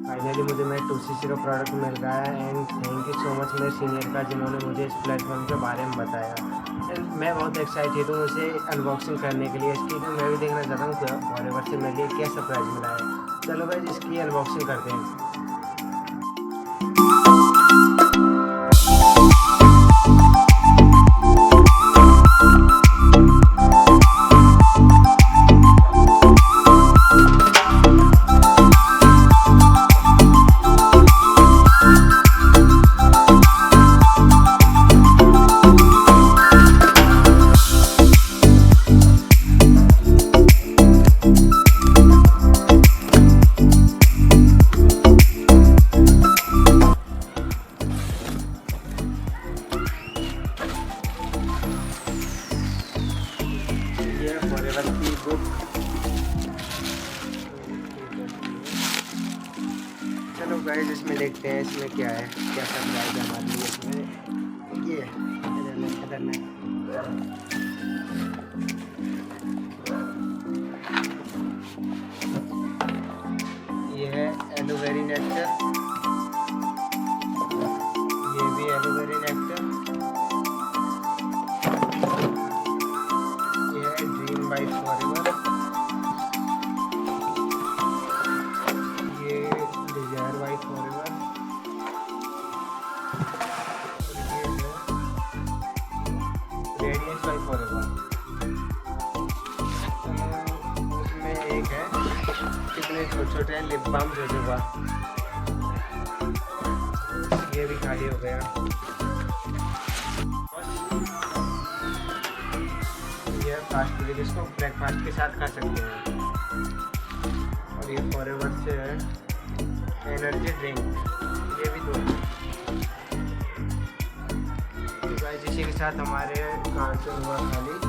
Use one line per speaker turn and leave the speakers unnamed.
Finally मुझे मेरे 2cc का प्रोडक्ट मिल गया है and thank you so much मेरे सीनियर का जिन्होंने मुझे इस प्लेटफॉर्म के बारे में बताया। एंड मैं बहुत एक्साइटेड हूँ इसे अनबॉक्सिंग करने के लिए। इसकी तो मैं भी देखना चाहता हूँ फॉरएवर से मेरे लिए क्या सरप्राइज़ मिला है। चलो भाई इसकी अनबॉक्सिंग करते हैं। फॉरएवर की बुक। चलो गाइस इसमें देखते हैं इसमें क्या है, क्या सरप्राइज है हमारे लिए इसमें। ये इधर में ये है एलोवेरी नेक्टर। ये भी एलोवेरी नेक्टर। By Forever. ये डिजायर बाय फॉरएवर। ये है रेडियंस बाय फॉरएवर। उसमें एक है, कितने छोटे छोटे हैं लिप बाम जोजोबा। ये भी खाली हो गया। फास्ट फूड इसको ब्रेकफास्ट के साथ खा सकते हैं। और ये फॉरएवर से है एनर्जी ड्रिंक, ये भी दो। तो गाइस इसी के साथ हमारे कार्टून हुआ खाली।